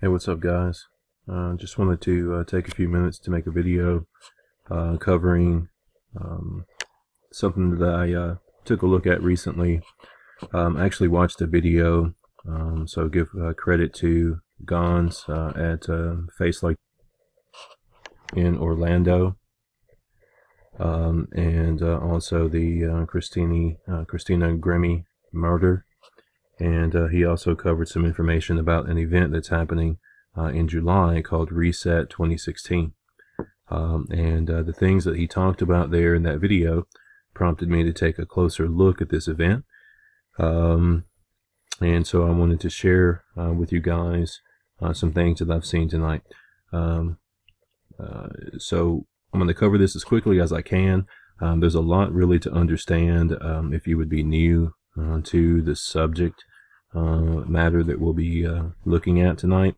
Hey, what's up, guys? Just wanted to take a few minutes to make a video covering something that I took a look at recently. I actually watched a video, so give credit to Gons at Face Like in Orlando, and also the Christina Grimmie murder. And he also covered some information about an event that's happening in July called Reset 2016. And the things that he talked about there in that video prompted me to take a closer look at this event. And so I wanted to share with you guys some things that I've seen tonight. So I'm going to cover this as quickly as I can. There's a lot really to understand if you would be new to the subject matter that we'll be looking at tonight.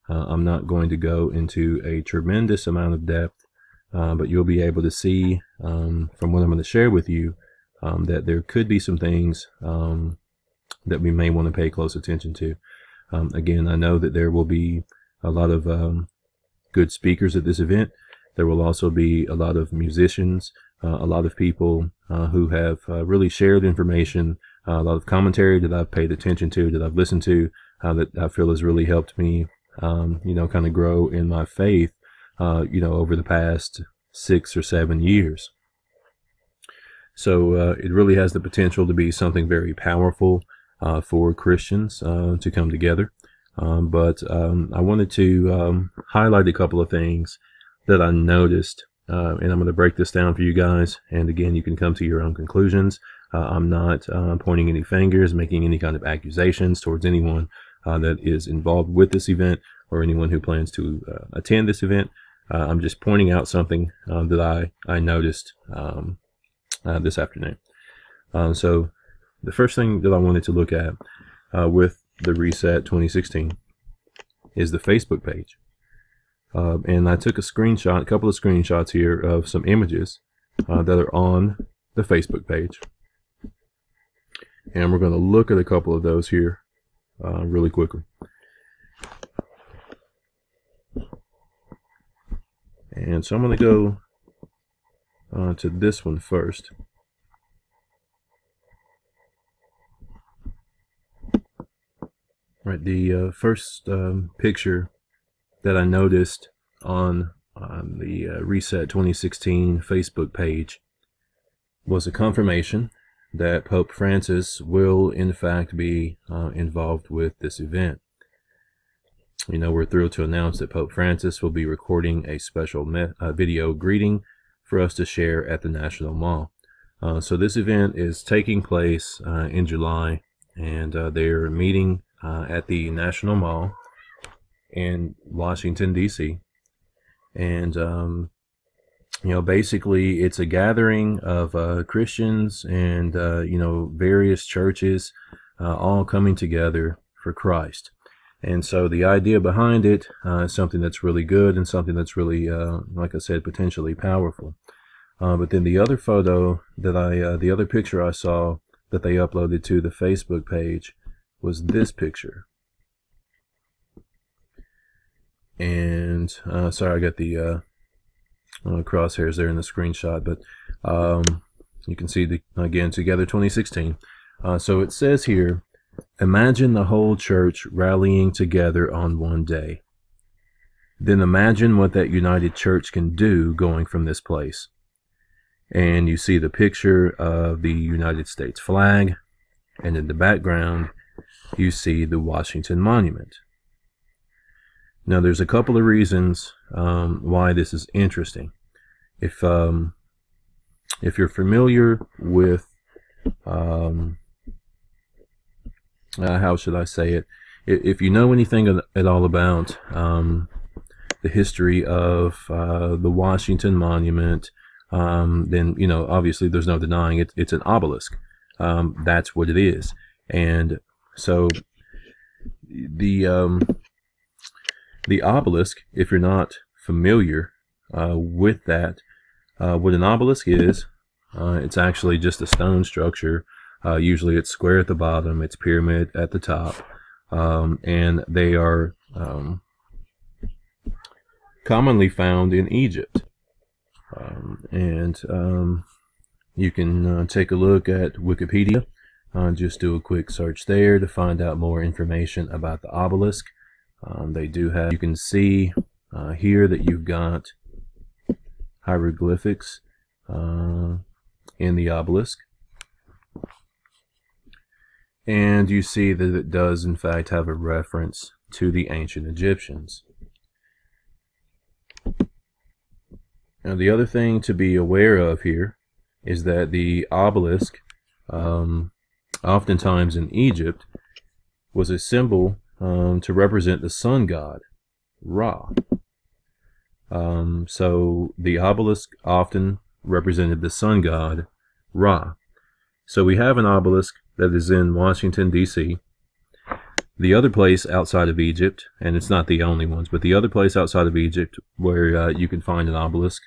I'm not going to go into a tremendous amount of depth, but you'll be able to see from what I'm going to share with you that there could be some things that we may want to pay close attention to. Again, I know that there will be a lot of good speakers at this event. There will also be a lot of musicians, a lot of people who have really shared information, a lot of commentary that I've paid attention to, that I've listened to, that I feel has really helped me, kind of grow in my faith, over the past 6 or 7 years. So it really has the potential to be something very powerful for Christians to come together. But I wanted to highlight a couple of things that I noticed, and I'm going to break this down for you guys. And again, you can come to your own conclusions. I'm not pointing any fingers, making any kind of accusations towards anyone that is involved with this event or anyone who plans to attend this event. I'm just pointing out something that I noticed this afternoon. So the first thing that I wanted to look at with the Reset 2016 is the Facebook page. And I took a couple of screenshots here of some images that are on the Facebook page. And we're going to look at a couple of those here really quickly. And so I'm going to go to this one first. Right, the first picture that I noticed on the Reset 2016 Facebook page was a confirmation that Pope Francis will in fact be involved with this event. We're thrilled to announce that Pope Francis will be recording a special video greeting for us to share at the National Mall. So this event is taking place in July, and they're meeting at the National Mall in Washington D.C. And basically it's a gathering of Christians and various churches all coming together for Christ. And so the idea behind it is something that's really good and something that's really, like I said, potentially powerful. But then the other photo that the other picture I saw that they uploaded to the Facebook page was this picture. And sorry, I got the crosshairs there in the screenshot, but you can see again, Together 2016. So it says here, imagine the whole church rallying together on one day. Then imagine what that united church can do going from this place. And you see the picture of the United States flag, and in the background you see the Washington Monument. Now there's a couple of reasons why this is interesting. If you're familiar with how should I say it? If you know anything at all about the history of the Washington Monument, then obviously there's no denying it. It's an obelisk. That's what it is. And so the obelisk, if you're not familiar with that, what an obelisk is, it's actually just a stone structure. Usually it's square at the bottom, it's pyramid at the top, and they are commonly found in Egypt. You can take a look at Wikipedia. Just do a quick search there to find out more information about the obelisk. They do have, you can see here that you've got hieroglyphics in the obelisk. And you see that it does in fact have a reference to the ancient Egyptians. Now the other thing to be aware of here is that the obelisk, oftentimes in Egypt, was a symbol to represent the sun god, Ra. So the obelisk often represented the sun god, Ra. So we have an obelisk that is in Washington, D.C. The other place outside of Egypt, and it's not the only ones, but the other place outside of Egypt where you can find an obelisk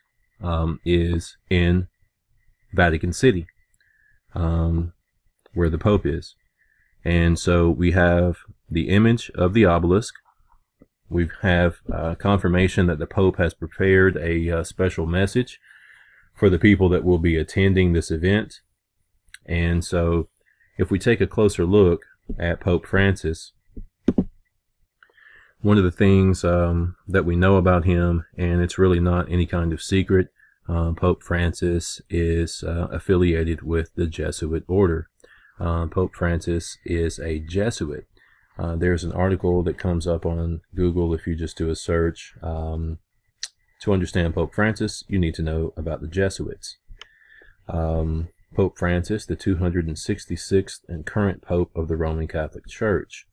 is in Vatican City, where the Pope is. And so we have the image of the obelisk. We have confirmation that the Pope has prepared a special message for the people that will be attending this event. And so if we take a closer look at Pope Francis, one of the things that we know about him, and it's really not any kind of secret, Pope Francis is affiliated with the Jesuit order. Pope Francis is a Jesuit. There's an article that comes up on Google if you just do a search. To understand Pope Francis, you need to know about the Jesuits. Pope Francis, the 266th and current Pope of the Roman Catholic Church.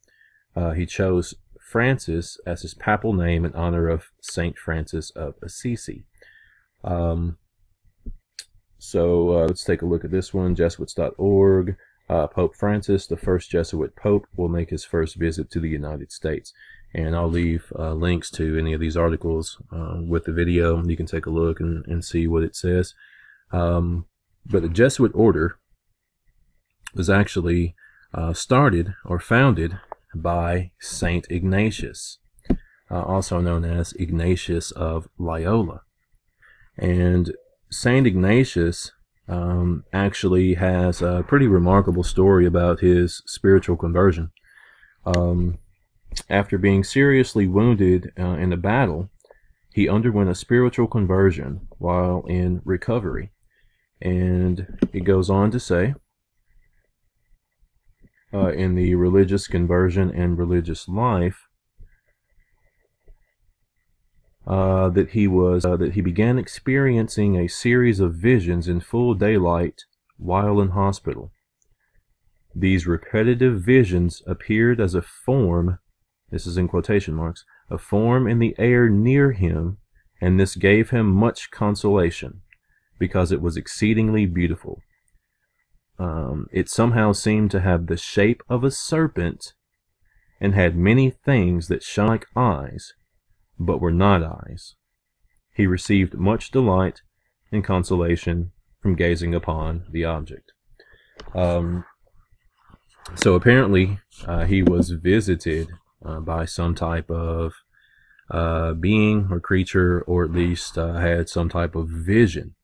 He chose Francis as his papal name in honor of Saint Francis of Assisi. Let's take a look at this one, Jesuits.org. Pope Francis, the first Jesuit Pope, will make his first visit to the United States. And I'll leave links to any of these articles with the video. You can take a look and see what it says. But the Jesuit order was actually started or founded by Saint Ignatius, also known as Ignatius of Loyola. And Saint Ignatius actually has a pretty remarkable story about his spiritual conversion. After being seriously wounded in a battle, he underwent a spiritual conversion while in recovery. And it goes on to say, in the religious conversion and religious life, that he began experiencing a series of visions in full daylight while in hospital. These repetitive visions appeared as a form, this is in quotation marks, a form in the air near him, and this gave him much consolation, because it was exceedingly beautiful. It somehow seemed to have the shape of a serpent and had many things that shone like eyes, but were not eyes. He received much delight and consolation from gazing upon the object. So apparently he was visited by some type of being or creature, or at least had some type of vision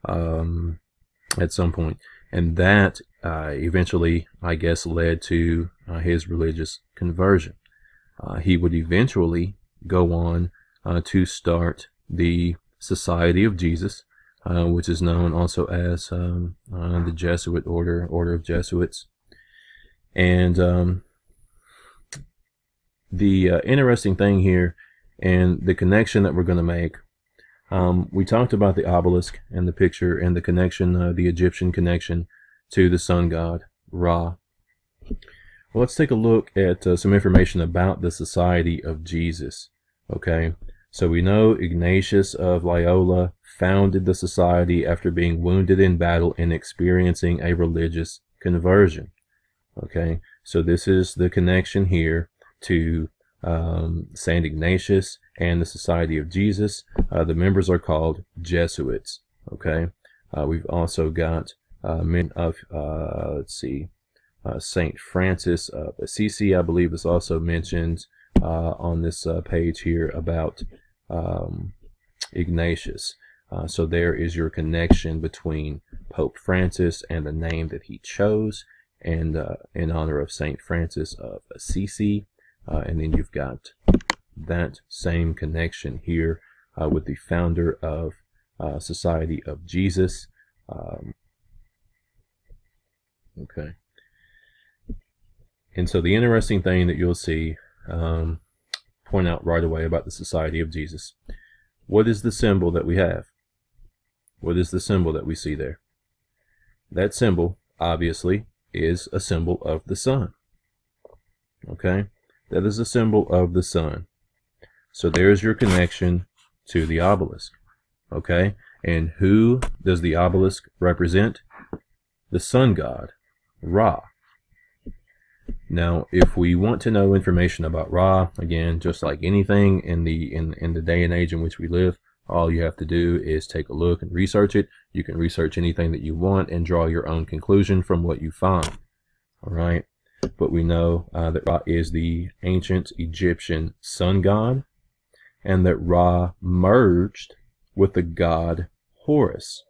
at some point. And that eventually, I guess, led to his religious conversion. He would eventually go on to start the Society of Jesus, which is known also as the Jesuit order of Jesuits. And the interesting thing here, and the connection that we're going to make, we talked about the obelisk and the picture and the connection, the Egyptian connection to the sun god, Ra. Well, let's take a look at some information about the Society of Jesus. Okay, so we know Ignatius of Loyola founded the society after being wounded in battle and experiencing a religious conversion. Okay, so this is the connection here to Saint Ignatius and the Society of Jesus. The members are called Jesuits. Okay, we've also got men of Saint Francis of Assisi, I believe, is also mentioned on this page here about Ignatius. So there is your connection between Pope Francis and the name that he chose, and in honor of Saint Francis of Assisi. And then you've got that same connection here with the founder of Society of Jesus. Okay. And so the interesting thing that you'll see, point out right away about the Society of Jesus. What is the symbol that we have? What is the symbol that we see there? That symbol, obviously, is a symbol of the sun. Okay? That is a symbol of the sun. So there's your connection to the obelisk. Okay? And who does the obelisk represent? The sun god, Ra. Now, if we want to know information about Ra, again, just like anything in the day and age in which we live, all you have to do is take a look and research it. You can research anything that you want and draw your own conclusion from what you find. All right? But we know that Ra is the ancient Egyptian sun god, and that Ra merged with the god Horus.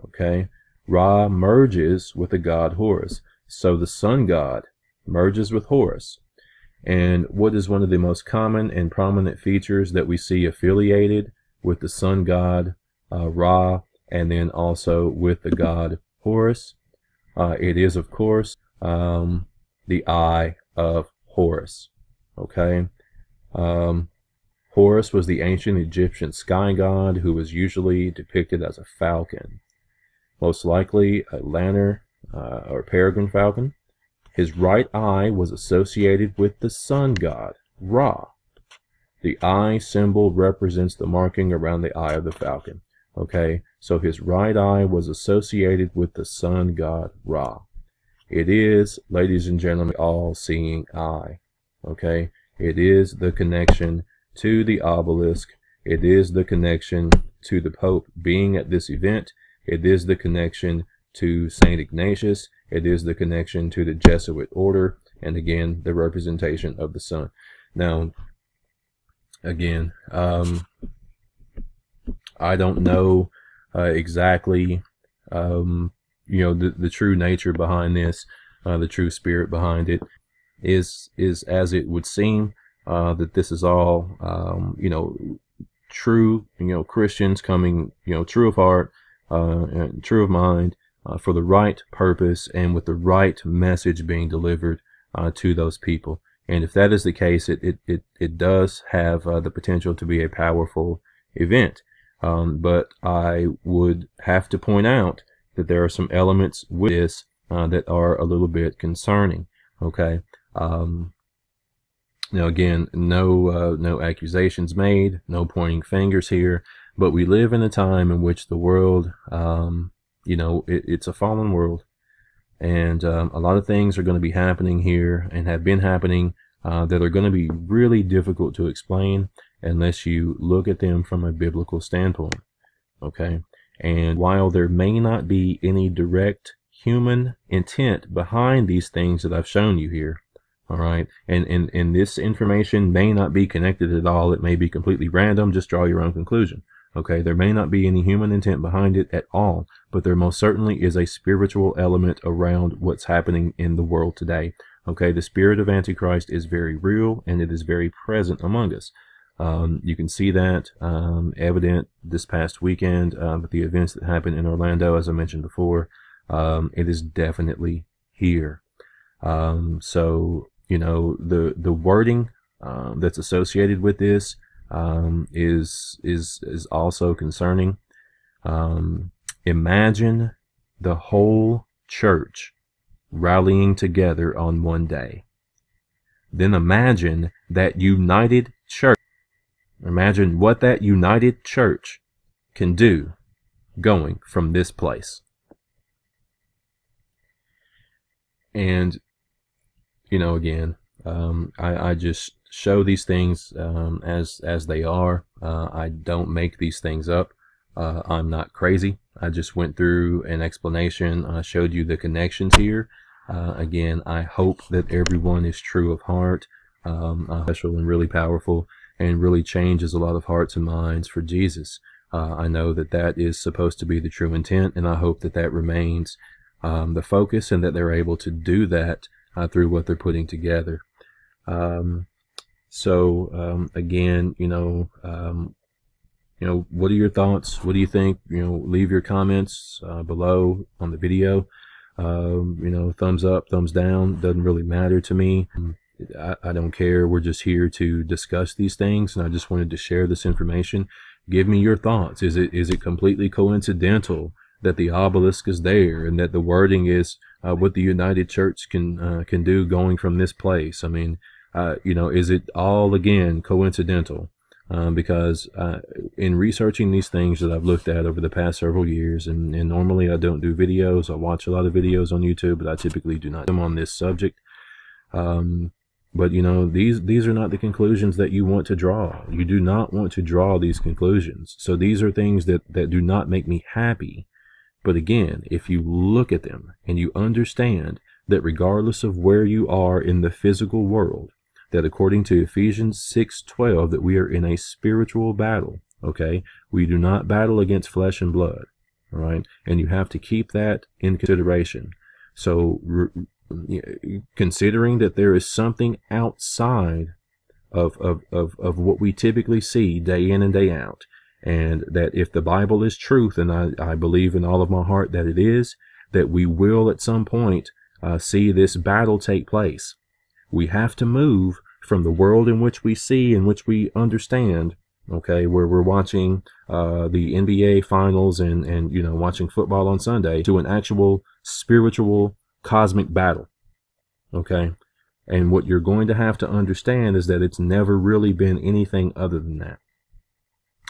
Okay? Ra merges with the god Horus. So the sun god merges with Horus. And what is one of the most common and prominent features that we see affiliated with the sun god Ra, and then also with the god Horus? It is, of course, the eye of Horus. Okay? Horus was the ancient Egyptian sky god who was usually depicted as a falcon. Most likely a lanner or peregrine falcon. His right eye was associated with the sun god, Ra. The eye symbol represents the marking around the eye of the falcon. Okay, so his right eye was associated with the sun god, Ra. It is, ladies and gentlemen, all-seeing eye. Okay, it is the connection to the obelisk. It is the connection to the Pope being at this event. It is the connection to Saint Ignatius. It is the connection to the Jesuit order, and again, the representation of the sun. Now, again, I don't know exactly, the true nature behind this, the true spirit behind it is as it would seem that this is all, true, Christians coming, true of heart, and true of mind, for the right purpose and with the right message being delivered to those people. And if that is the case, it does have the potential to be a powerful event. But I would have to point out that there are some elements with this that are a little bit concerning. Okay. Now again, no accusations made, no pointing fingers here, but we live in a time in which the world, it's a fallen world, and a lot of things are going to be happening here and have been happening that are going to be really difficult to explain unless you look at them from a biblical standpoint. Okay, and while there may not be any direct human intent behind these things that I've shown you here, all right, and this information may not be connected at all. It may be completely random. Just draw your own conclusion. Okay, there may not be any human intent behind it at all, but there most certainly is a spiritual element around what's happening in the world today. Okay, the spirit of Antichrist is very real, and it is very present among us. You can see that evident this past weekend with the events that happened in Orlando, as I mentioned before. It is definitely here. So, the wording that's associated with this is also concerning. Imagine the whole church rallying together on one day. Then imagine that united church. Imagine what that united church can do going from this place. And, again, I just show these things as they are. I don't make these things up. I'm not crazy. I just went through an explanation. I showed you the connections here. Again, I hope that everyone is true of heart, special and really powerful. and really changes a lot of hearts and minds for Jesus. I know that that is supposed to be the true intent, and I hope that that remains the focus, and that they're able to do that through what they're putting together. Again, what are your thoughts? What do you think? Leave your comments below on the video. Thumbs up, thumbs down, doesn't really matter to me. I don't care. We're just here to discuss these things, and I just wanted to share this information. Give me your thoughts. Is it completely coincidental that the obelisk is there, and that the wording is what the United Church can do going from this place? I mean, is it all again coincidental? Because in researching these things that I've looked at over the past several years, and normally I don't do videos. I watch a lot of videos on YouTube, but I typically do not do them on this subject. But these are not the conclusions that you want to draw. You do not want to draw these conclusions. So these are things that do not make me happy. But again, if you look at them and you understand that regardless of where you are in the physical world, that according to Ephesians 6:12, that we are in a spiritual battle, okay? We do not battle against flesh and blood, all right? And you have to keep that in consideration. So considering that there is something outside of what we typically see day in and day out, and that if the Bible is truth, and I believe in all of my heart that it is, that we will at some point see this battle take place. We have to move from the world in which we see, in which we understand, okay, where we're watching the NBA finals and watching football on Sunday, to an actual spiritual cosmic battle, okay? And what you're going to have to understand is that it's never really been anything other than that.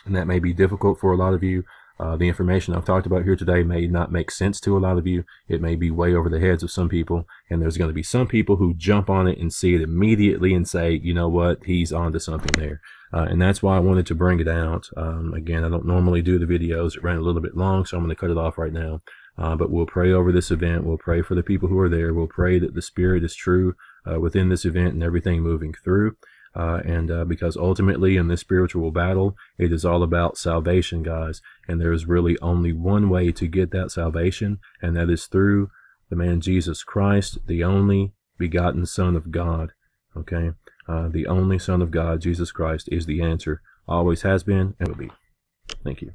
And that may be difficult for a lot of you. The information I've talked about here today may not make sense to a lot of you. It may be way over the heads of some people, and there's going to be some people who jump on it and see it immediately and say, you know what, he's onto something there. And that's why I wanted to bring it out. Again, I don't normally do the videos. It ran a little bit long, so I'm going to cut it off right now. But we'll pray over this event. We'll pray for the people who are there. We'll pray that the Spirit is true within this event and everything moving through. Because ultimately in this spiritual battle, it is all about salvation, guys. And there is really only one way to get that salvation, and that is through the man Jesus Christ, the only begotten Son of God. Okay? The only Son of God, Jesus Christ, is the answer. Always has been and will be. Thank you.